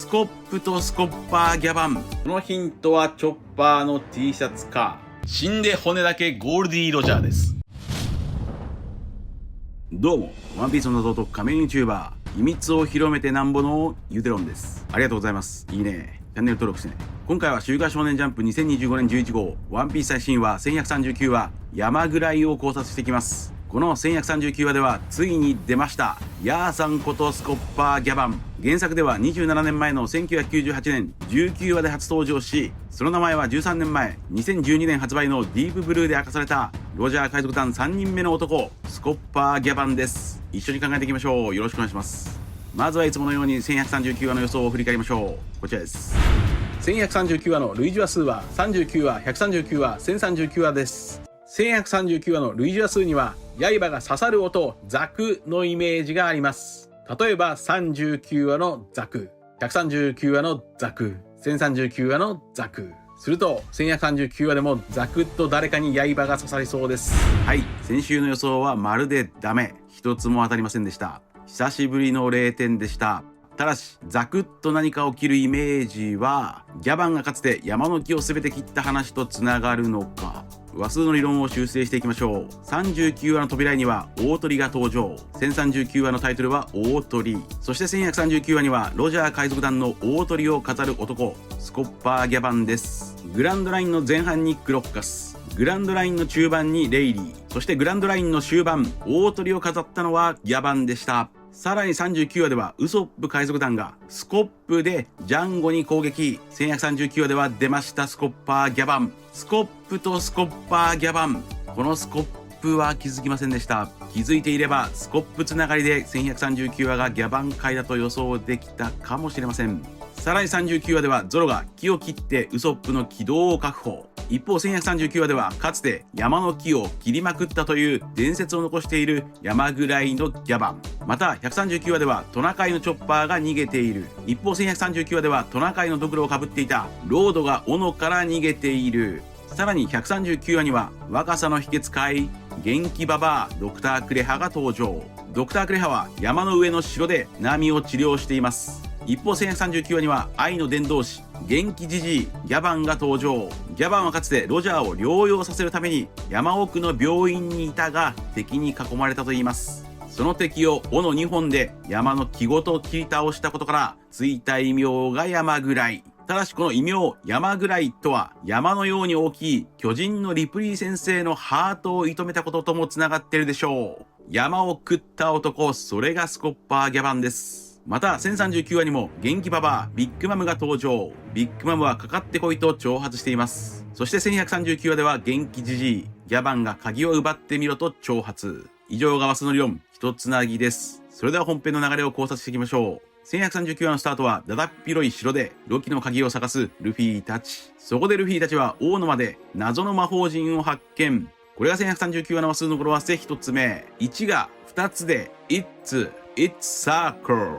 コップとスコッパーギャバン。このヒントはチョッパーの T シャツか。死んで骨だけゴールディ・ロジャーです。どうも、ワンピースの謎と仮面 YouTuber、秘密を広めてなんぼのユテロンです。ありがとうございます。いいね。チャンネル登録してね。今回は週刊少年ジャンプ2025年11号、ワンピース最新話1139話、山ぐいを考察していきます。この1139話ではついに出ました。ヤーさんことスコッパーギャバン。原作では27年前の1998年19話で初登場し、その名前は13年前、2012年発売のディープブルーで明かされたロジャー海賊団3人目の男、スコッパーギャバンです。一緒に考えていきましょう。よろしくお願いします。まずはいつものように1139話の予想を振り返りましょう。こちらです。1139話の類似話数は39話、139話、1039話です。1139話の類似話数には刃が刺さる音、ザクのイメージがあります。例えば39話のザク、139話のザク、1039話のザク。すると1139話でもザクッと誰かに刃が刺さりそうです。はい、先週の予想はまるでダメ。一つも当たりませんでした。久しぶりの0点でした。ただしザクッと何か起きるイメージはギャバンがかつて山の木を全て切った話とつながるのか。話数の理論を修正していきましょう。39話の扉には大鳥が登場。1039話のタイトルは大鳥。そして1139話にはロジャー海賊団の大鳥を飾る男、スコッパーギャバンです。グランドラインの前半にクロッカス、グランドラインの中盤にレイリー、そしてグランドラインの終盤、大鳥を飾ったのはギャバンでした。さらに39話ではウソップ海賊団がスコップでジャンゴに攻撃。1139話では出ましたスコッパーギャバン。スコップとスコッパーギャバン。このスコップは気づきませんでした。気づいていればスコップつながりで1139話がギャバン回だと予想できたかもしれません。さらに39話ではゾロが木を切ってウソップの軌道を確保。一方1139話ではかつて山の木を切りまくったという伝説を残している山ぐらいのギャバン。また139話ではトナカイのチョッパーが逃げている。一方1139話ではトナカイのドクロをかぶっていたロードが斧から逃げている。さらに139話には若さの秘訣会元気ババアドクタークレハが登場。ドクタークレハは山の上の城でナミを治療しています。一方1139話には愛の伝道師元気じじいギャバンが登場。ギャバンはかつてロジャーを療養させるために山奥の病院にいたが敵に囲まれたといいます。その敵を斧2本で山の木ごと切り倒したことからついた異名が山ぐらい。ただしこの異名山ぐらいとは山のように大きい巨人のリプリー先生のハートを射止めたことともつながっているでしょう。山を食った男、それがスコッパーギャバンです。また1039話にも元気ババアビッグマムが登場。ビッグマムはかかってこいと挑発しています。そして1139話では元気じじいギャバンが鍵を奪ってみろと挑発。以上が話数の理論一つなぎです。それでは本編の流れを考察していきましょう。1139話のスタートはだだっ広い城でロキの鍵を探すルフィたち。そこでルフィたちは大沼で謎の魔法陣を発見。これが1139話の話数の語呂合わせ一つ目。1が2つで It's circle。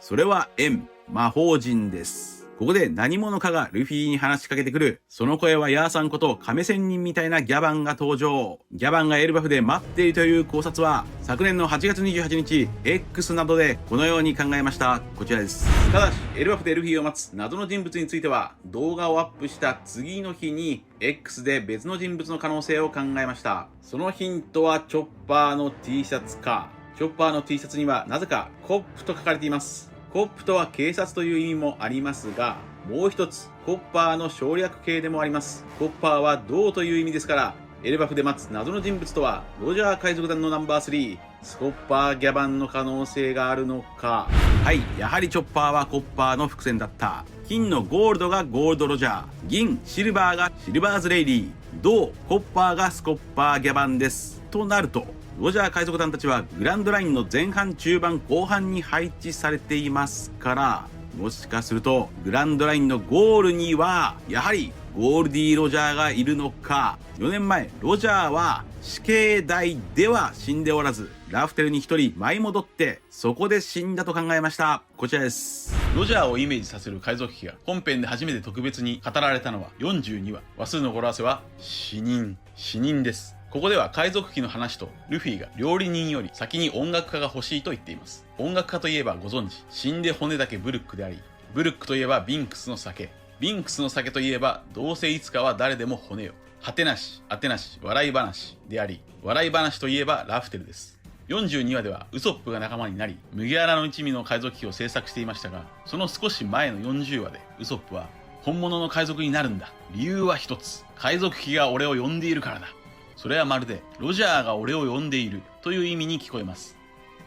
それは円、魔法陣です。ここで何者かがルフィに話しかけてくる。その声はヤーさんこと亀仙人みたいなギャバンが登場。ギャバンがエルバフで待っているという考察は昨年の8月28日 X などでこのように考えました。こちらです。ただしエルバフでルフィを待つ謎の人物については動画をアップした次の日に X で別の人物の可能性を考えました。そのヒントはチョッパーの T シャツか。チョッパーの T シャツにはなぜかコップと書かれています。コップとは警察という意味もありますが、もう一つコッパーの省略形でもあります。コッパーは銅という意味ですから、エルバフで待つ謎の人物とはロジャー海賊団のナンバー3スコッパーギャバンの可能性があるのか。はい、やはりチョッパーはコッパーの伏線だった。金のゴールドがゴールドロジャー、銀シルバーがシルバーズレイリー、銅コッパーがスコッパーギャバンです。となるとロジャー海賊団たちはグランドラインの前半中盤後半に配置されていますから、もしかするとグランドラインのゴールにはやはりゴールディ・ロジャーがいるのか。4年前ロジャーは死刑台では死んでおらずラフテルに一人舞い戻ってそこで死んだと考えました。こちらです。ロジャーをイメージさせる海賊旗が本編で初めて特別に語られたのは42話。話数の語呂合わせは死人です。ここでは海賊旗の話とルフィが料理人より先に音楽家が欲しいと言っています。音楽家といえばご存知、死んで骨だけブルックであり、ブルックといえばビンクスの酒、ビンクスの酒といえばどうせいつかは誰でも骨よ。果てなし、あてなし、笑い話であり、笑い話といえばラフテルです。42話ではウソップが仲間になり、麦わらの一味の海賊旗を制作していましたが、その少し前の40話でウソップは本物の海賊になるんだ。理由は一つ。海賊旗が俺を呼んでいるからだ。それはまるでロジャーが俺を呼んでいるという意味に聞こえます。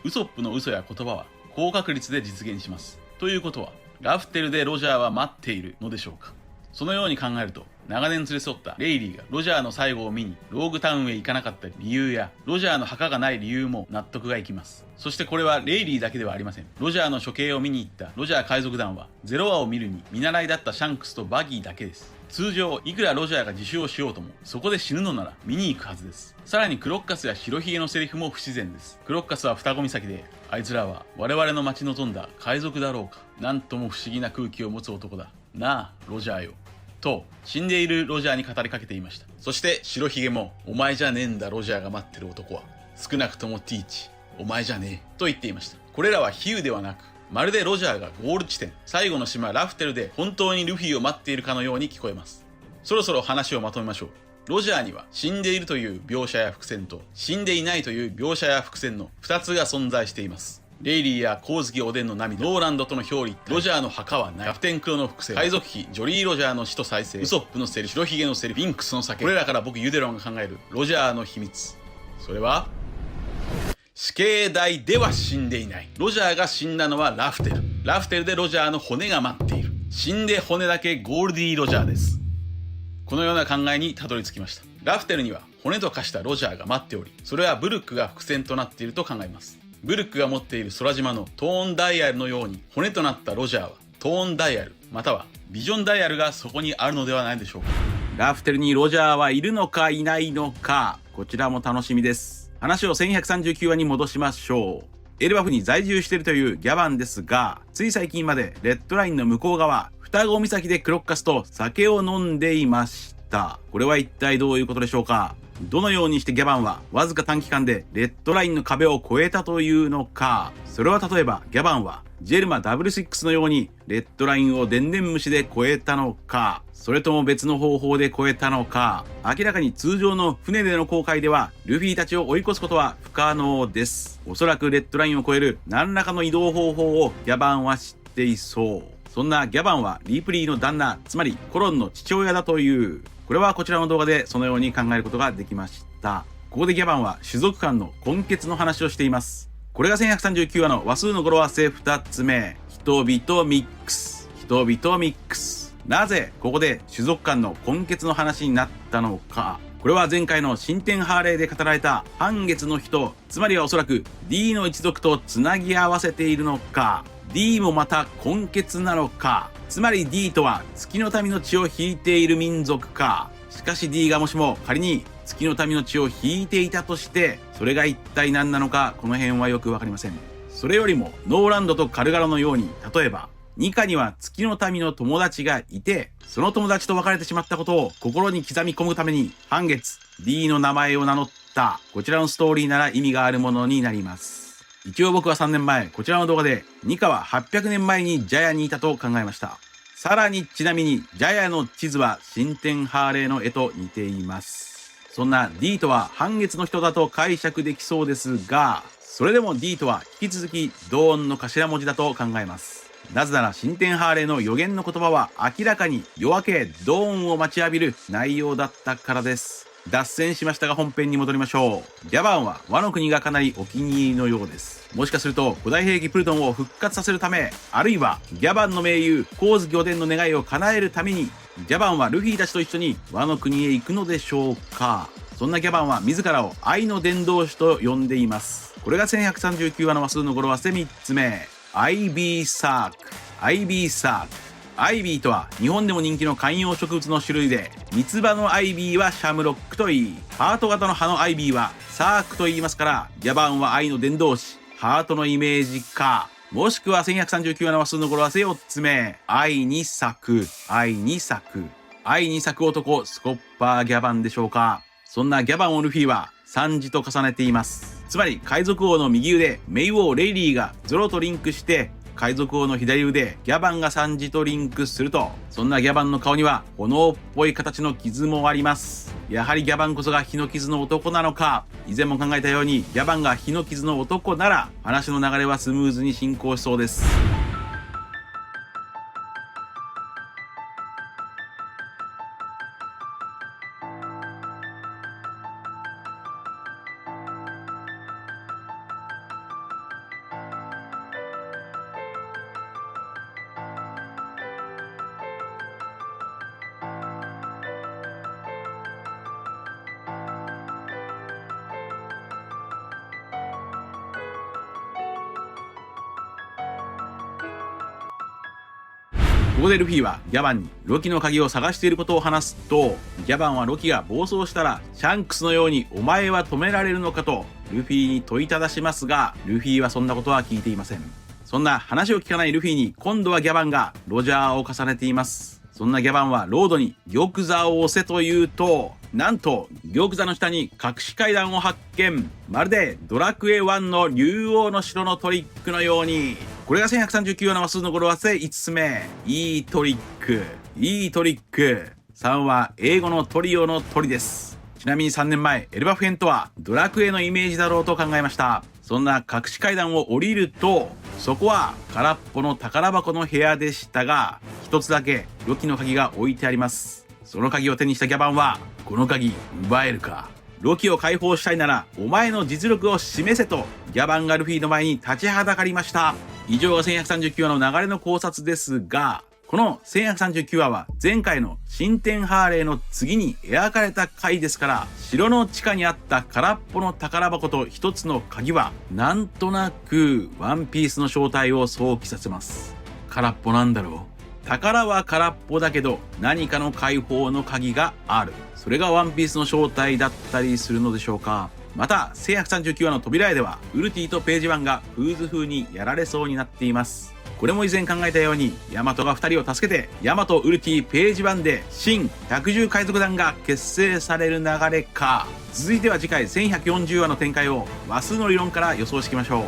ウソップの嘘や言葉は高確率で実現します。ということは、ラフテルでロジャーは待っているのでしょうか。そのように考えると、長年連れ添ったレイリーがロジャーの最後を見にローグタウンへ行かなかった理由や、ロジャーの墓がない理由も納得がいきます。そしてこれはレイリーだけではありません。ロジャーの処刑を見に行ったロジャー海賊団は、ゼロ話を見るに見習いだったシャンクスとバギーだけです。通常、いくらロジャーが自首をしようとも、そこで死ぬのなら見に行くはずです。さらにクロッカスや白ひげのセリフも不自然です。クロッカスは双子岬で、あいつらは我々の待ち望んだ海賊だろうか。なんとも不思議な空気を持つ男だ。なあ、ロジャーよ。と、死んでいるロジャーに語りかけていました。そして白ひげも、お前じゃねえんだロジャーが待ってる男は。少なくともティーチ、お前じゃねえ。と言っていました。これらは比喩ではなく、まるでロジャーがゴール地点、最後の島ラフテルで本当にルフィを待っているかのように聞こえます。そろそろ話をまとめましょう。ロジャーには死んでいるという描写や伏線と死んでいないという描写や伏線の2つが存在しています。レイリーや光月おでんの涙、ローランドとの表裏、ロジャーの墓はない、キャプテンクロの伏線、海賊旗、ジョリー・ロジャーの死と再生、ウソップのセリフ、白ひげのセリフ、ビンクスの酒。これらから僕ユデロンが考えるロジャーの秘密。それは、死刑台では死んでいない。ロジャーが死んだのはラフテル。ラフテルでロジャーの骨が待っている。死んで骨だけゴールディ・ロジャーです。このような考えにたどり着きました。ラフテルには骨と化したロジャーが待っており、それはブルックが伏線となっていると考えます。ブルックが持っている空島のトーンダイヤルのように、骨となったロジャーはトーンダイヤル、またはビジョンダイヤルがそこにあるのではないでしょうか。ラフテルにロジャーはいるのかいないのか、こちらも楽しみです。話を1139話に戻しましょう。エルバフに在住しているというギャバンですが、つい最近までレッドラインの向こう側、双子岬でクロッカスと酒を飲んでいました。これは一体どういうことでしょうか。どのようにしてギャバンはわずか短期間でレッドラインの壁を越えたというのか。それは例えばギャバンはジェルマ66のようにレッドラインを電電虫で越えたのか、それとも別の方法で越えたのか。明らかに通常の船での航海ではルフィたちを追い越すことは不可能です。おそらくレッドラインを越える何らかの移動方法をギャバンは知っていそう。そんなギャバンはリープリーの旦那、つまりコロンの父親だという。これはこちらの動画でそのように考えることができました。ここでギャバンは種族間の根血の話をしています。これが1139話の話数の語呂合わせ2つ目。人々ミックス。人々ミックス。なぜここで種族間の根血の話になったのか。これは前回の新天ハーレーで語られた半月の人、つまりはおそらく D の一族とつなぎ合わせているのか。D もまた根血なのか。つまり D とは月の民の血を引いている民族か。しかし D がもしも仮に月の民の血を引いていたとして、それが一体何なのか、この辺はよくわかりません。それよりもノーランドとカルガロのように、例えばニカには月の民の友達がいて、その友達と別れてしまったことを心に刻み込むために半月 D の名前を名乗った、こちらのストーリーなら意味があるものになります。一応僕は3年前、こちらの動画でニカは800年前にジャヤにいたと考えました。さらにちなみにジャヤの地図は新天ハーレーの絵と似ています。そんな D とは半月の人だと解釈できそうですが、それでも D とは引き続きドーンの頭文字だと考えます。なぜなら新天ハーレーの予言の言葉は明らかに夜明けドーンを待ちわびる内容だったからです。脱線しましたが本編に戻りましょう。ギャバンはワノ国がかなりお気に入りのようです。もしかすると古代兵器プルトンを復活させるため、あるいはギャバンの盟友光月おでんの願いを叶えるために、ギャバンはルフィたちと一緒にワノ国へ行くのでしょうか。そんなギャバンは自らを愛の伝道師と呼んでいます。これが1139話の話数の語呂合わせ3つ目。アイビーサーク。アイビーサーク。アイビーとは日本でも人気の観葉植物の種類で、三つ葉のアイビーはシャムロックと言い、ハート型の葉のアイビーはサークと言いますから、ギャバンは愛の伝道師、ハートのイメージか、もしくは1139話の話数の語呂合わせ4つ目。愛に咲く。愛に咲く。愛に咲く男、スコッパーギャバンでしょうか。そんなギャバンをルフィは3次と重ねています。つまり海賊王の右腕メイウォー・レイリーがゾロとリンクして海賊王の左腕ギャバンが3次とリンクすると、そんなギャバンの顔には炎っぽい形の傷もあります。やはりギャバンこそが火の傷の男なのか。以前も考えたようにギャバンが火の傷の男なら話の流れはスムーズに進行しそうです。ここでルフィはギャバンにロキの鍵を探していることを話すと、ギャバンはロキが暴走したらシャンクスのようにお前は止められるのかとルフィに問いただしますが、ルフィはそんなことは聞いていません。そんな話を聞かないルフィに今度はギャバンがロジャーを重ねています。そんなギャバンはロードに玉座を押せと言うと、なんと玉座の下に隠し階段を発見。まるでドラクエ1の竜王の城のトリックのように。これが1139話の話数の語呂合わせ5つ目。いいトリック。いいトリック。3は英語のトリオの鳥です。ちなみに3年前、エルバフ編とはドラクエのイメージだろうと考えました。そんな隠し階段を降りると、そこは空っぽの宝箱の部屋でしたが、一つだけロキの鍵が置いてあります。その鍵を手にしたギャバンは、この鍵奪えるか。ロキを解放したいならお前の実力を示せとギャバンがルフィの前に立ちはだかりました。以上が1139話の流れの考察ですが、この1139話は前回の新天ハーレーの次に描かれた回ですから、城の地下にあった空っぽの宝箱と一つの鍵はなんとなくワンピースの正体を想起させます。空っぽなんだろう。宝は空っぽだけど何かの解放の鍵がある。それがワンピースの正体だったりするのでしょうか。また1139話の扉絵ではウルティとページワンがフーズ風にやられそうになっています。これも以前考えたようにヤマトが2人を助けてヤマト、ウルティ、ページワンで新百獣海賊団が結成される流れか。続いては次回1140話の展開を話数の理論から予想していきましょう。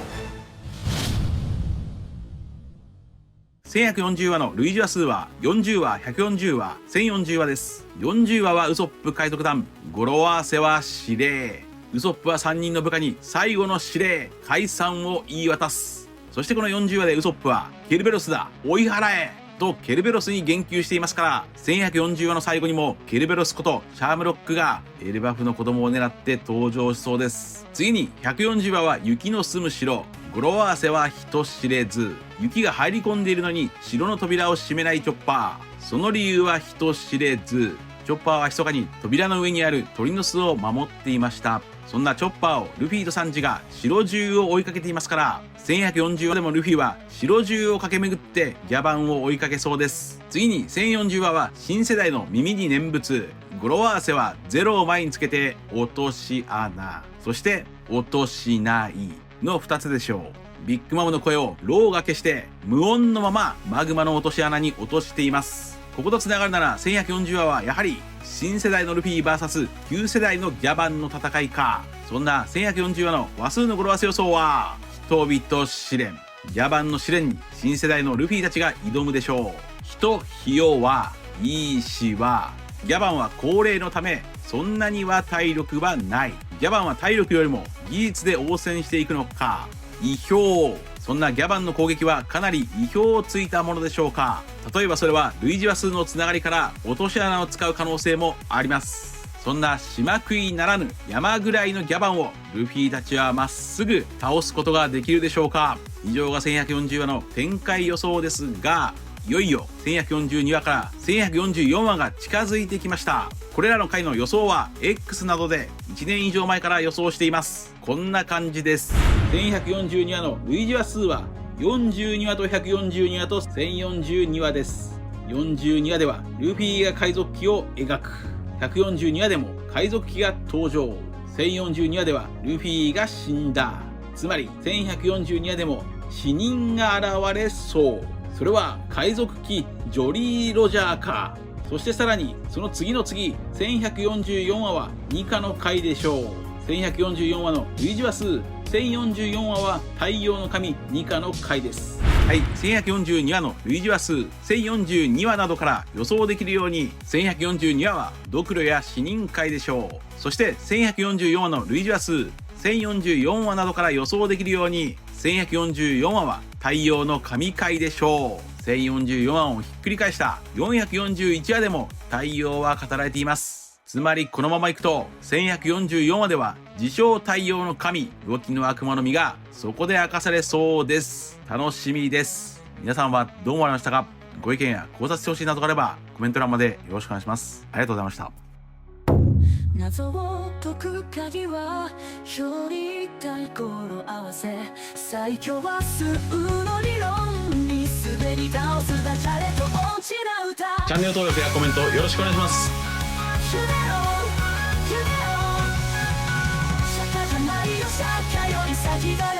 1140話の類似話数は40話、140話、1040話です。40話はウソップ海賊団、語呂合わせは指令。ウソップは3人の部下に最後の指令、解散を言い渡す。そしてこの40話でウソップはケルベロスだ、追い払えとケルベロスに言及していますから、1140話の最後にもケルベロスことシャームロックがエルバフの子供を狙って登場しそうです。次に140話は雪の住む城、語呂合わせは人知れず。雪が入り込んでいるのに城の扉を閉めないチョッパー。その理由は人知れず。チョッパーは密かに扉の上にある鳥の巣を守っていました。そんなチョッパーをルフィとサンジが城中を追いかけていますから、1140話でもルフィは城中を駆け巡ってギャバンを追いかけそうです。次に1040話は新世代の耳に念仏。語呂合わせは0を前につけて落とし穴。そして落としないの2つでしょう。ビッグマムの声をローが消して無音のままマグマの落とし穴に落としています。ここと繋がるなら1140話はやはり新世代のルフィ VS 旧世代のギャバンの戦いか。そんな1140話の話数の語呂合わせ予想は人々試練。ギャバンの試練に新世代のルフィたちが挑むでしょう。人、ひよは、いいしは、ギャバンは高齢のためそんなには体力はない。ギャバンは体力よりも技術で応戦していくのか。意表。そんなギャバンの攻撃はかなり意表をついたものでしょうか。例えばそれは類似話数のつながりから落とし穴を使う可能性もあります。そんな島食いならぬ山ぐらいのギャバンをルフィたちはまっすぐ倒すことができるでしょうか。以上が1140話の展開予想ですが、いよいよ1142話から1144話が近づいてきました。これらの回の予想は X などで1年以上前から予想しています。こんな感じです。1142話の類似話数は42話と142話と1042話です。42話ではルフィが海賊記を描く。142話でも海賊記が登場。1042話ではルフィが死んだ。つまり1142話でも死人が現れそう。それは海賊記ジョリー・ロジャーか。そしてさらにその次の次、1144話は2課の回でしょう。1144話の類似話数、1044話は太陽の神2課の回です。はい、1142話の類似話数、1042話などから予想できるように、1142話はドクロや死人回でしょう。そして1144話の類似話数、1044話などから予想できるように、1144話は太陽の神回でしょう。1044話をひっくり返した441話でも太陽は語られています。つまりこのままいくと1144話では自称太陽の神動きの悪魔の実がそこで明かされそうです。楽しみです。皆さんはどう思われましたか？ご意見や考察してほしいなどがあればコメント欄までよろしくお願いします。ありがとうございました。謎を解く鍵は表裏対語呂合わせ、最強は数の理論に滑り倒すダジャレと落ちな歌。チャンネル登録やコメントよろしくお願いします。夢を釈迦じゃないよ、釈迦より先が